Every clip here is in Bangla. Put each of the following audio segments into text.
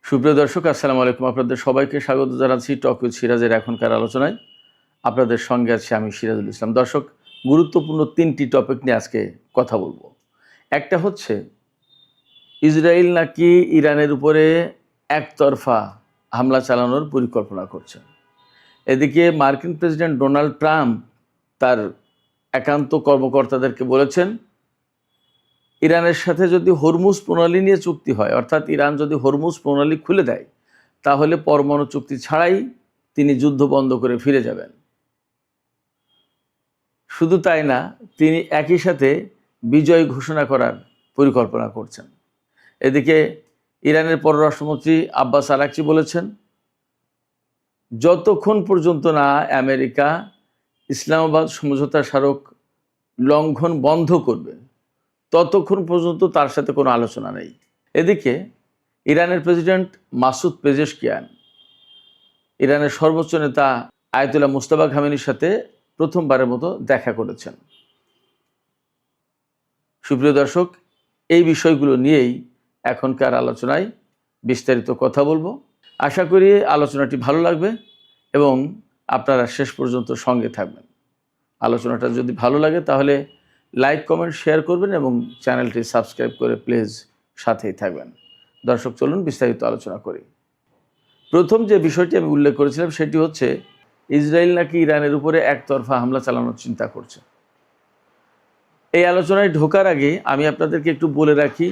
সুপ্রিয় দর্শক, আসসালামু আলাইকুম। আপনাদের সবাইকে স্বাগত জানাচ্ছি টক উইথ সিরাজের এখনকার আলোচনায়। আপনাদের সঙ্গে আছি আমি সিরাজুল ইসলাম। দর্শক, গুরুত্বপূর্ণ 3টি টপিক নিয়ে আজকে কথা বলবো। একটা হচ্ছে ইসরায়েল নাকি ইরানের উপরে একতরফা হামলা চালানোর পরিকল্পনা করছে। এদিকে মার্কিন প্রেসিডেন্ট ডোনাল্ড ট্রাম্প তার একান্ত কর্মকর্তাদেরকে বলেছেন, ইরানের সাথে যদি হরমুজ প্রণালী নিয়ে চুক্তি হয়, অর্থাৎ ইরান যদি হরমুজ প্রণালী খুলে দেয়, তাহলে পরমাণু চুক্তি ছাড়াই তিনি যুদ্ধ বন্ধ করে ফিরে যাবেন। শুধু তাই না, তিনি একই সাথে বিজয় ঘোষণা করার পরিকল্পনা করছেন। এদিকে ইরানের পররাষ্ট্রমন্ত্রী আব্বাস আরাকচি বলেছেন, যতক্ষণ পর্যন্ত না আমেরিকা ইসলামাবাদ সমঝোতা স্মারক লঙ্ঘন বন্ধ করবে, ততক্ষণ পর্যন্ত তার সাথে কোনো আলোচনা নেই। এদিকে ইরানের প্রেসিডেন্ট মাসুদ পেজেশকিয়ান ইরানের সর্বোচ্চ নেতা আয়াতুল্লাহ মুজতবা খামেনির সাথে প্রথমবারের মতো দেখা করেছেন। সুপ্রিয় দর্শক, এই বিষয়গুলো নিয়েই এখনকার আলোচনায় বিস্তারিত কথা বলবো। আশা করি আলোচনাটি ভালো লাগবে এবং আপনারা শেষ পর্যন্ত সঙ্গে থাকবেন। আলোচনাটা যদি ভালো লাগে তাহলে লাইক, কমেন্ট, শেয়ার করবেন এবং চ্যানেলটি সাবস্ক্রাইব করে প্লিজ সাথেই থাকবেন। দর্শক, চলুন বিস্তারিত আলোচনা করি। প্রথম যে বিষয়টি আমি উল্লেখ করেছিলাম সেটি হচ্ছে ইসরায়েল নাকি ইরানের উপরে একতরফা হামলা চালানোর চিন্তা করছে। এই আলোচনায় ঢোকার আগে আমি আপনাদেরকে একটু বলে রাখি,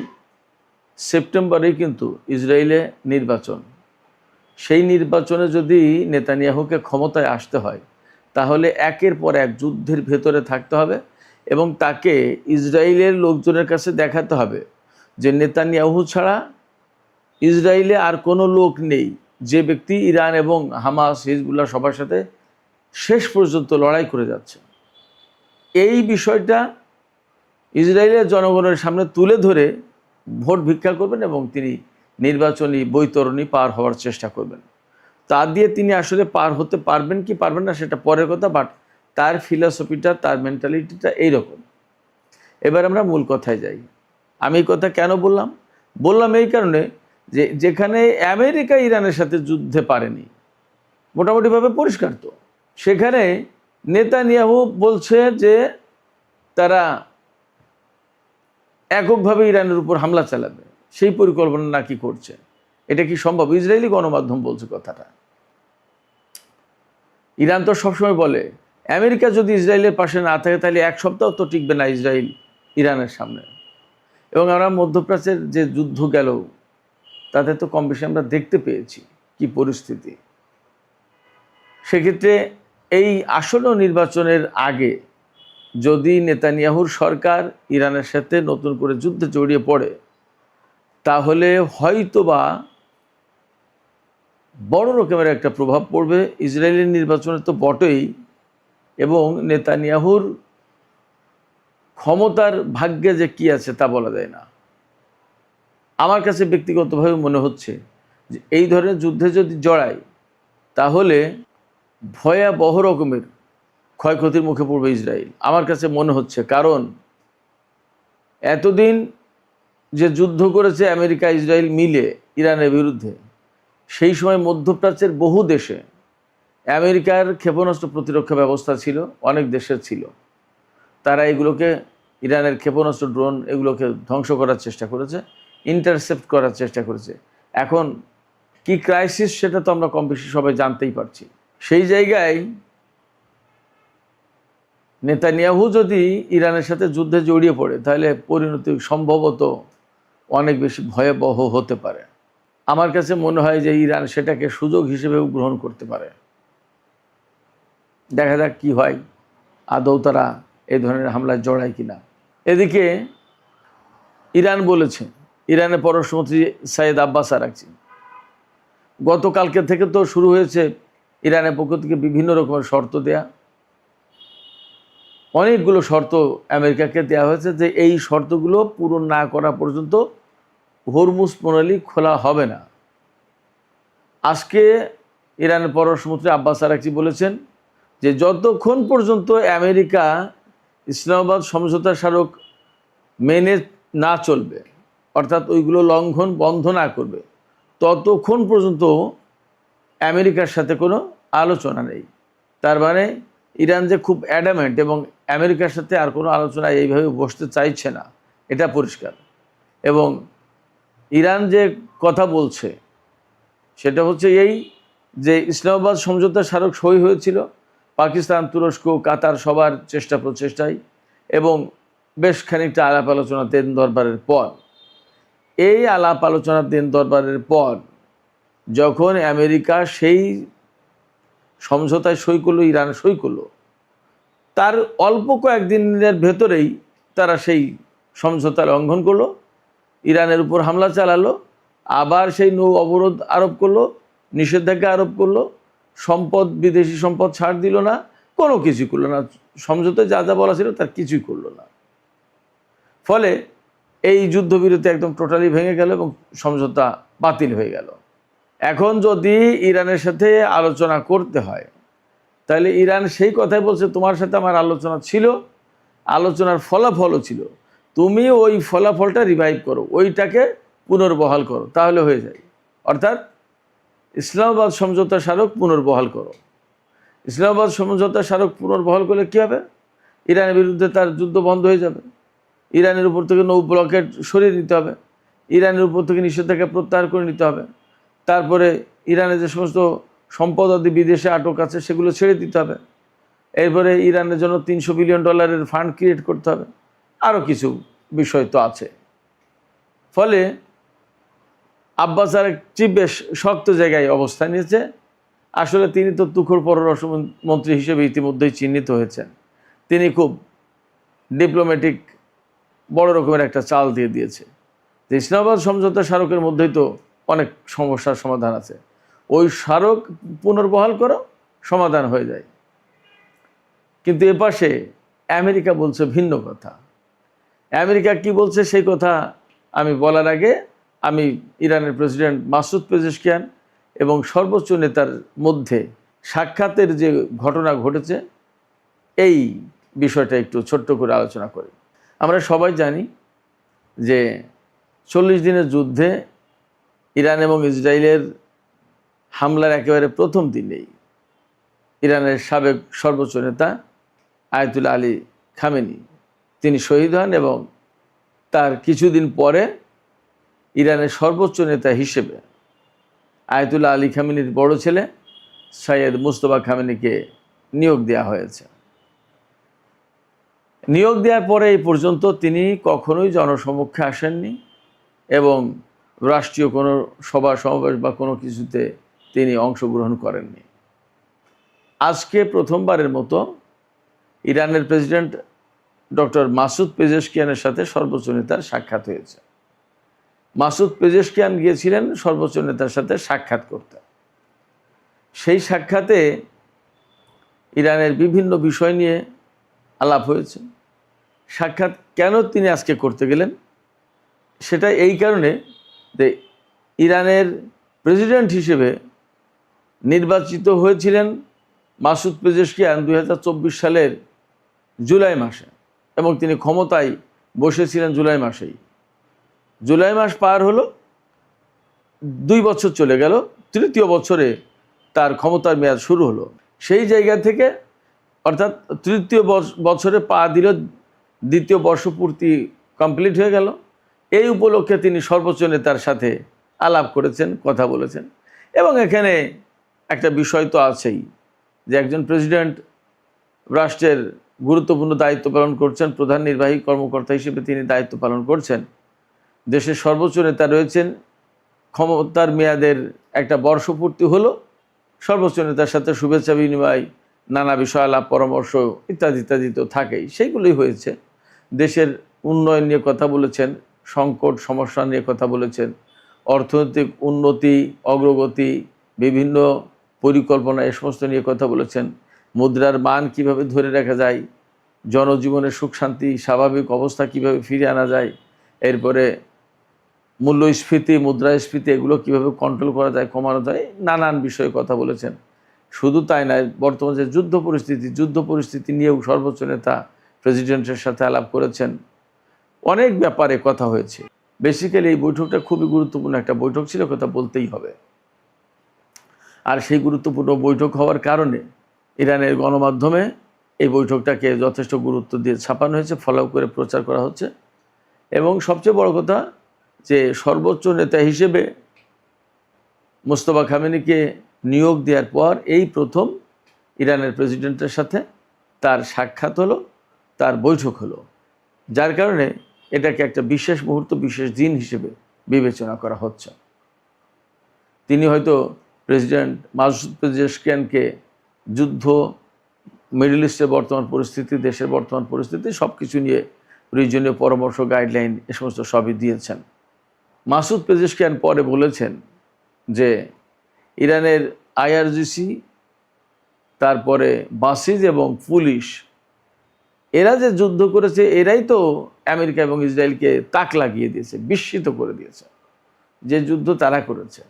সেপ্টেম্বরেই কিন্তু ইসরায়েলে নির্বাচন। সেই নির্বাচনে যদি নেতানিয়াহুকে ক্ষমতায় আসতে হয়, তাহলে একের পর এক যুদ্ধের ভেতরে থাকতে হবে এবং তাকে ইসরায়েলের লোকজনের কাছে দেখাতে হবে যে নেতানিয়াহু ছাড়া ইসরায়েলে আর কোনো লোক নেই, যে ব্যক্তি ইরান এবং হামাস, হিজবুল্লাহ সবার সাথে শেষ পর্যন্ত লড়াই করে যাচ্ছে। এই বিষয়টা ইসরায়েলের জনগণের সামনে তুলে ধরে ভোট ভিক্ষা করবেন এবং তিনি নির্বাচনী বৈতরণী পার হওয়ার চেষ্টা করবেন। তা দিয়ে তিনি আসলে পার হতে পারবেন কি পারবেন না সেটা পরের কথা, বাট তার ফিলসফিটা, তার মেন্টালিটিটা এইরকম। এবার আমরা মূল কথায় যাই। আমি এই কথা কেন বললাম এই কারণে যে যেখানে আমেরিকা ইরানের সাথে যুদ্ধে পারেনি, মোটামুটিভাবে পরিষ্কার তো, সেখানে নেতানিয়াহু বলছে যে তারা এককভাবে ইরানের উপর হামলা চালাবে, সেই পরিকল্পনা নাকি করছে। এটা কি সম্ভব? ইসরায়েলি গণমাধ্যম বলছে কথাটা। ইরান তো সবসময় বলে আমেরিকা যদি ইসরায়েলের পাশে না থাকে তাহলে এক সপ্তাহ তো টিকবে না ইসরায়েল ইরানের সামনে। এবং আমরা মধ্যপ্রাচ্যের যে যুদ্ধ গেল তাতে তো কম বেশি আমরা দেখতে পেয়েছি কি পরিস্থিতি। সেক্ষেত্রে এই আসন্ন নির্বাচনের আগে যদি নেতানিয়াহুর সরকার ইরানের সাথে নতুন করে যুদ্ধে জড়িয়ে পড়ে, তাহলে হয়তোবা বড় রকমের একটা প্রভাব পড়বে ইসরায়েলের নির্বাচনে তো বটেই, এবং নেতানিয়াহুর ক্ষমতার ভাগ্যে যে কী আছে তা বলা যায় না। আমার কাছে ব্যক্তিগতভাবে মনে হচ্ছে যে এই ধরনের যুদ্ধে যদি জড়ায় তাহলে ভয়াবহ রকমের ক্ষয়ক্ষতির মুখে পড়বে ইসরায়েল, আমার কাছে মনে হচ্ছে। কারণ এতদিন যে যুদ্ধ করেছে আমেরিকা ইসরায়েল মিলে ইরানের বিরুদ্ধে, সেই সময় মধ্যপ্রাচ্যের বহু দেশে আমেরিকার ক্ষেপণাস্ত্র প্রতিরক্ষা ব্যবস্থা ছিল, অনেক দেশের ছিল। তারা এগুলোকে, ইরানের ক্ষেপণাস্ত্র, ড্রোন, এগুলোকে ধ্বংস করার চেষ্টা করেছে, ইন্টারসেপ্ট করার চেষ্টা করেছে। এখন কি ক্রাইসিস সেটা তো আমরা কম বেশি সবাই জানতেই পারছি। সেই জায়গায় নেতানিয়াহু যদি ইরানের সাথে যুদ্ধে জড়িয়ে পড়ে তাহলে পরিণতি সম্ভবত অনেক বেশি ভয়াবহ হতে পারে। আমার কাছে মনে হয় যে ইরান সেটাকে সুযোগ হিসেবেও গ্রহণ করতে পারে। দেখা যাক কি হয়, আদৌ তারা এই ধরনের হামলায় জড়ায় কিনা। এদিকে ইরান বলেছে, ইরানের পররাষ্ট্রমন্ত্রী সাইদ আব্বাস আরাকচি, গতকালকে থেকে তো শুরু হয়েছে ইরানের পক্ষ থেকে বিভিন্ন রকমের শর্ত দেয়া। অনেকগুলো শর্ত আমেরিকাকে দেওয়া হয়েছে যে এই শর্তগুলো পূরণ না করা পর্যন্ত হরমুজ প্রণালী খোলা হবে না। আজকে ইরানের পররাষ্ট্রমন্ত্রী আব্বাস আরাকচি বলেছেন যে যতক্ষণ পর্যন্ত আমেরিকা ইসলামাবাদ সমঝোতা স্মারক মেনে না চলবে, অর্থাৎ ওইগুলো লঙ্ঘন বন্ধ না করবে, ততক্ষণ পর্যন্ত আমেরিকার সাথে কোনো আলোচনা নেই। তার মানে ইরান যে খুব অ্যাডামেন্ট এবং আমেরিকার সাথে আর কোনো আলোচনা এইভাবে বসতে চাইছে না, এটা পরিষ্কার। এবং ইরান যে কথা বলছে সেটা হচ্ছে এই যে ইসলামাবাদ সমঝোতা স্মারক সই হয়েছিল পাকিস্তান, তুরস্ক, কাতার সবার চেষ্টা প্রচেষ্টায় এবং বেশ খানিকটা আলাপ আলোচনা দেন দরবারের পর, এই আলাপ আলোচনার দিন দরবারের পর যখন আমেরিকা সেই সমঝোতায় সই করলো, ইরান সই করলো, তার অল্প কয়েকদিনের ভেতরেই তারা সেই সমঝোতা লঙ্ঘন করলো, ইরানের উপর হামলা চালালো, আবার সেই নৌ অবরোধ আরোপ করলো, নিষেধাজ্ঞা আরোপ করলো, সম্পদ, বিদেশি সম্পদ ছাড় দিল না, কোনো কিছুই করলো না, সমঝোতায় যা যা বলা ছিল তার কিছুই করলো না। ফলে এই যুদ্ধবিরতি একদম টোটালি ভেঙে গেল এবং সমঝোতা বাতিল হয়ে গেল। এখন যদি ইরানের সাথে আলোচনা করতে হয় তাহলে ইরান সেই কথাই বলছে, তোমার সাথে আমার আলোচনা ছিল, আলোচনার ফলাফলও ছিল, তুমি ওই ফলাফলটা রিভাইভ করো, ওইটাকে পুনর্বহাল করো, তাহলে হয়ে যায়। অর্থাৎ ইসলামাবাদ সমঝোতা স্মারক পুনর্বহাল করো। ইসলামাবাদ সমঝোতা স্মারক পুনর্বহাল করলে কী হবে? ইরানের বিরুদ্ধে তার যুদ্ধ বন্ধ হয়ে যাবে, ইরানের উপর থেকে নৌ ব্লকেট সরিয়ে নিতে হবে, ইরানের উপর থেকে নিষেধাজ্ঞা প্রত্যাহার করে নিতে হবে, তারপরে ইরানের যে সমস্ত সম্পদ আদি বিদেশে আটক আছে সেগুলো ছেড়ে দিতে হবে, এরপরে ইরানের জন্য $300 বিলিয়ন ফান্ড ক্রিয়েট করতে হবে, আরও কিছু বিষয় তো আছে। ফলে আব্বাস আরাগচি বেশ শক্ত জায়গায় অবস্থান নিয়েছে। আসলে তিনি তো তুখোড় পররাষ্ট্রমন্ত্রী হিসেবে ইতিমধ্যেই চিহ্নিত হয়েছেন। তিনি খুব ডিপ্লোম্যাটিক বড় রকমের একটা চাল দিয়ে দিয়েছে যে ইসলামাবাদ সমঝোতা স্মারকের মধ্যেই তো অনেক সমস্যার সমাধান আছে, ওই স্মারক পুনর্বহাল করো, সমাধান হয়ে যায়। কিন্তু এপাশে আমেরিকা বলছে ভিন্ন কথা। আমেরিকা কি বলছে সেই কথা আমি বলার আগে আমি ইরানের প্রেসিডেন্ট মাসুদ পেজেশকিয়ান এবং সর্বোচ্চ নেতার মধ্যে সাক্ষাতের যে ঘটনা ঘটেছে এই বিষয়টা একটু ছোট্ট করে আলোচনা করি। আমরা সবাই জানি যে 40 দিনের যুদ্ধে ইরান এবং ইসরায়েলের হামলার একেবারে প্রথম দিনেই ইরানের সাবেক সর্বোচ্চ নেতা আয়াতুল্লাহ আলী খামেনি তিনি শহীদ হন এবং তার কিছুদিন পরে ইরানের সর্বোচ্চ নেতা হিসেবে আয়াতুল্লাহ আলী খামেনির বড় ছেলে সৈয়দ মুজতবা খামেনিকে নিয়োগ দেওয়া হয়েছে। নিয়োগ দেওয়ার পরে এই পর্যন্ত তিনি কখনোই জনসমক্ষে আসেননি এবং রাষ্ট্রীয় কোনো সভা সমাবেশ বা কোনো কিছুতে তিনি অংশগ্রহণ করেননি। আজকে প্রথমবারের মতো ইরানের প্রেসিডেন্ট ডক্টর মাসুদ পেজেশকিয়ানের সাথে সর্বোচ্চ নেতার সাক্ষাৎ হয়েছে। মাসুদ পেজেশকিয়ান গিয়েছিলেন সর্বোচ্চ নেতার সাথে সাক্ষাৎ করতে। সেই সাক্ষাতে ইরানের বিভিন্ন বিষয় নিয়ে আলাপ হয়েছে। সাক্ষাৎ কেন তিনি আজকে করতে গেলেন সেটা এই কারণে যে ইরানের প্রেসিডেন্ট হিসেবে নির্বাচিত হয়েছিলেন মাসুদ পেজেশকিয়ান 2024 সালের জুলাই মাসে এবং তিনি ক্ষমতায় বসেছিলেন জুলাই মাসেই। জুলাই মাস পার হলো, 2 বছর চলে গেল, তৃতীয় বছরে তার ক্ষমতার মেয়াদ শুরু হলো। সেই জায়গা থেকে অর্থাৎ তৃতীয় বছরে পা দিল, দ্বিতীয় বর্ষপূর্তি কমপ্লিট হয়ে গেল। এই উপলক্ষে তিনি সর্বোচ্চ নেতার সাথে আলাপ করেছেন, কথা বলেছেন। এবং এখানে একটা বিষয় তো আছেই যে একজন প্রেসিডেন্ট রাষ্ট্রের গুরুত্বপূর্ণ দায়িত্ব পালন করছেন, প্রধান নির্বাহী কর্মকর্তা হিসেবে তিনি দায়িত্ব পালন করছেন, দেশের সর্বোচ্চ নেতা রয়েছেন, ক্ষমতার মেয়াদের একটা বর্ষপূর্তি হলো, সর্বোচ্চ নেতার সাথে শুভেচ্ছা বিনিময়, নানা বিষয় আলাপ পরামর্শ ইত্যাদি ইত্যাদি তো থাকেই, সেইগুলোই হয়েছে। দেশের উন্নয়ন নিয়ে কথা বলেছেন, সংকট সমস্যা নিয়ে কথা বলেছেন, অর্থনৈতিক উন্নতি অগ্রগতি বিভিন্ন পরিকল্পনা এ সমস্ত নিয়ে কথা বলেছেন, মুদ্রার মান কিভাবে ধরে রাখা যায়, জনজীবনের সুখ শান্তি স্বাভাবিক অবস্থা কিভাবে ফিরে আনা যায়, এরপরে মূল্যস্ফীতি মুদ্রাস্ফীতি এগুলো কিভাবে কন্ট্রোল করা যায়, কমানো যায়, নানান বিষয়ে কথা বলেছেন। শুধু তাই নয়, বর্তমানে যে যুদ্ধ পরিস্থিতি নিয়েও সর্বোচ্চ নেতা প্রেসিডেন্টের সাথে আলাপ করেছেন। অনেক ব্যাপারে কথা হয়েছে। বেসিক্যালি এই বৈঠকটা খুবই গুরুত্বপূর্ণ একটা বৈঠক ছিল, কথা বলতেই হবে। আর সেই গুরুত্বপূর্ণ বৈঠক হওয়ার কারণে ইরানের গণমাধ্যমে এই বৈঠকটাকে যথেষ্ট গুরুত্ব দিয়ে ছাপানো হয়েছে, ফলো করে প্রচার করা হচ্ছে। এবং সবচেয়ে বড় কথা যে সর্বোচ্চ নেতা হিসেবে মোস্তফা খামেনিকে নিয়োগ দেওয়ার পর এই প্রথম ইরানের প্রেসিডেন্টের সাথে তার সাক্ষাৎ হলো, তার বৈঠক হলো, যার কারণে এটাকে একটা বিশেষ মুহূর্ত, বিশেষ দিন হিসেবে বিবেচনা করা হচ্ছে। তিনি হয়তো প্রেসিডেন্ট মাসুদ পেজেশকিয়ানকে যুদ্ধ, মিডল ইস্টের বর্তমান পরিস্থিতি, দেশের বর্তমান পরিস্থিতি সব কিছু নিয়ে প্রয়োজনীয় পরামর্শ, গাইডলাইন এ সমস্ত সবই দিয়েছেন। মাসুদ পেজেশকিয়ান পরে বলেছেন যে ইরানের আইআরজিসি, তারপরে বাসিজ এবং পুলিশ, এরা যে যুদ্ধ করেছে এরাই তো আমেরিকা এবং ইসরায়েলকে তাক লাগিয়ে দিয়েছে, বিস্মিত করে দিয়েছে যে যুদ্ধ তারা করেছে।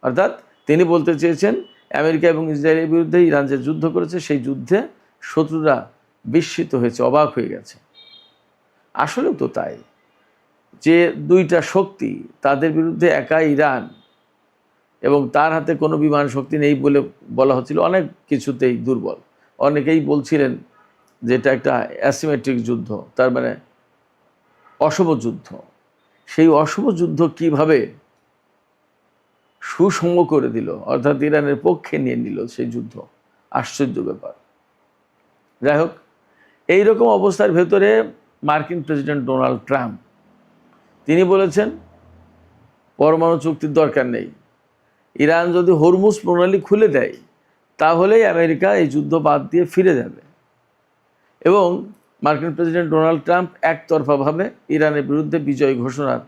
অর্থাৎ তিনি বলতে চেয়েছেন আমেরিকা এবং ইসরায়েলের বিরুদ্ধে ইরান যে যুদ্ধ করেছে সেই যুদ্ধে শত্রুরা বিস্মিত হয়েছে, অবাক হয়ে গেছে। আসলেও তো তাই, যে দুইটা শক্তি, তাদের বিরুদ্ধে একা ইরান এবং তার হাতে কোনো বিমান শক্তি নেই বলে বলা হচ্ছিল, অনেক কিছুতেই দুর্বল। অনেকেই বলছিলেন যে এটা একটা অ্যাসিমেট্রিক যুদ্ধ, তার মানে অশুভ যুদ্ধ। সেই অশুভ যুদ্ধ কিভাবে সুষম করে দিল, অর্থাৎ ইরানের পক্ষে নিয়ে নিল সেই যুদ্ধ, আশ্চর্য ব্যাপার। যাই হোক, এইরকম অবস্থার ভেতরে মার্কিন প্রেসিডেন্ট ডোনাল্ড ট্রাম্প তিনি বলেছেন পরমাণু চুক্তির দরকার নেই, ইরান যদি হরমুজ প্রণালী খুলে দেয় তাহলেই আমেরিকা এই যুদ্ধ বাদ দিয়ে ফিরে যাবে। এবং মার্কিন প্রেসিডেন্ট ডোনাল্ড ট্রাম্প একতরফাভাবে ইরানের বিরুদ্ধে বিজয় ঘোষণার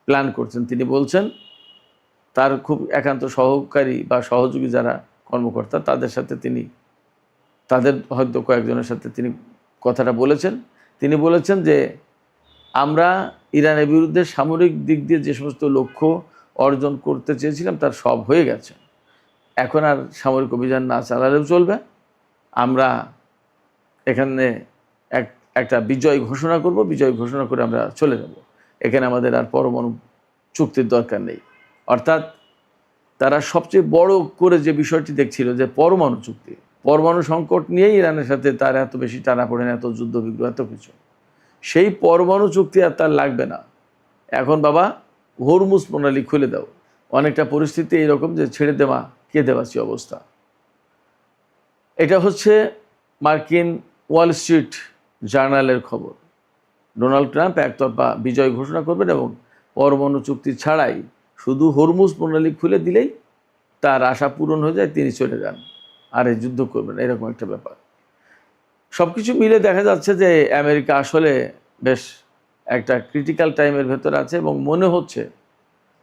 প্ল্যান করছেন। তিনি বলছেন তার খুব একান্ত সহকারী বা সহযোগী যারা কর্মকর্তা, তাদের সাথে তিনি, তাদের হয়তো কয়েকজনের সাথে তিনি কথাটা বলেছেন। তিনি বলেছেন যে আমরা ইরানের বিরুদ্ধে সামরিক দিক দিয়ে যে সমস্ত লক্ষ্য অর্জন করতে চেয়েছিলাম তার সব হয়ে গেছে, এখন আর সামরিক অভিযান না চালালেও চলবে, আমরা এখানে একটা বিজয় ঘোষণা করব, বিজয় ঘোষণা করে আমরা চলে যাব, এখানে আমাদের আর পরমাণু চুক্তির দরকার নেই। অর্থাৎ তারা সবচেয়ে বড় করে যে বিষয়টি দেখছিল যে পরমাণু চুক্তি, পরমাণু সংকট নিয়েই ইরানের সাথে তার এত বেশি টানাপোড়েন, এত যুদ্ধ বিগ্রহ, এত কিছু, সেই পরমাণু চুক্তি আর তার লাগবে না, এখন বাবা হরমুজ প্রণালী খুলে দাও। অনেকটা পরিস্থিতি এইরকম যে ছেড়ে দেওয়া কে দেওয়াছি অবস্থা। এটা হচ্ছে মার্কিন ওয়াল স্ট্রিট জার্নালের খবর। ডোনাল্ড ট্রাম্প একতরফা বিজয় ঘোষণা করবেন এবং পরমাণু চুক্তি ছাড়াই শুধু হরমুজ প্রণালী খুলে দিলেই তার আশা পূরণ হয়ে যায়, তিনি চলে যান, আর এই যুদ্ধ করবেন, এরকম একটা ব্যাপার। সব কিছু মিলে দেখা যাচ্ছে যে আমেরিকা আসলে বেশ একটা ক্রিটিক্যাল টাইমের ভেতর আছে এবং মনে হচ্ছে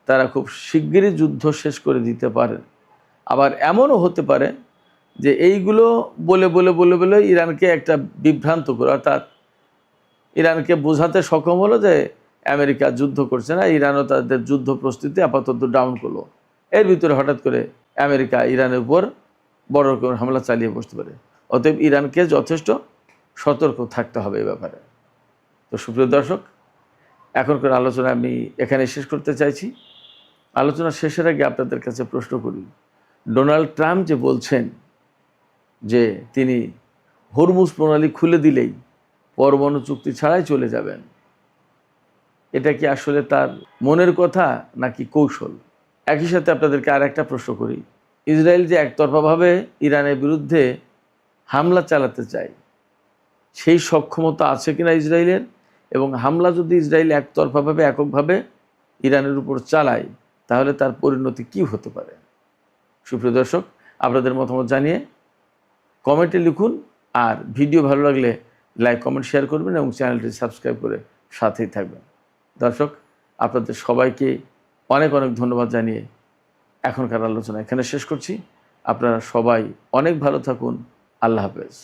তারা খুব শিগগিরই যুদ্ধ শেষ করে দিতে পারেন। আবার এমনও হতে পারে যে এইগুলো বলে বলে বলে বলে ইরানকে একটা বিভ্রান্ত করে, অর্থাৎ ইরানকে বোঝাতে সক্ষম হলো যে আমেরিকা যুদ্ধ করছে না, ইরানও তাদের যুদ্ধ প্রস্তুতি আপাতত ডাউন করলো। এর ভিতরে হঠাৎ করে আমেরিকা ইরানের উপর বড় রকমের হামলা চালিয়ে বসতে পারে। অতএব ইরানকে যথেষ্ট সতর্ক থাকতে হবে এ ব্যাপারে। তো সুপ্রিয় দর্শক, এখনকার আলোচনা আমি এখানে শেষ করতে চাইছি। আলোচনা শেষের আগে আপনাদের কাছে প্রশ্ন করি, ডোনাল্ড ট্রাম্প যে বলছেন যে তিনি হরমুজ প্রণালী খুলে দিলেই পরমাণু চুক্তি ছাড়াই চলে যাবেন, এটা কি আসলে তার মনের কথা নাকি কৌশল? একই সাথে আপনাদেরকে আর একটা প্রশ্ন করি, ইসরায়েল যে একতরফাভাবে ইরানের বিরুদ্ধে হামলা চালাতে চায়, সেই সক্ষমতা আছে কিনা ইসরায়েলের? এবং হামলা যদি ইসরায়েল একতরফাভাবে, এককভাবে ইরানের উপর চালায়, তাহলে তার পরিণতি কী হতে পারে? সুপ্রিয় দর্শক, আপনাদের মতামত জানিয়ে কমেন্টে লিখুন, আর ভিডিও ভালো লাগলে লাইক, কমেন্ট, শেয়ার করবেন এবং চ্যানেলটি সাবস্ক্রাইব করে সাথেই থাকবেন। দর্শক, আপনাদের সবাইকে অনেক অনেক ধন্যবাদ জানিয়ে এখনকার আলোচনা এখানে শেষ করছি। আপনারা সবাই অনেক ভালো থাকুন। আল্লাহ হাফেজ।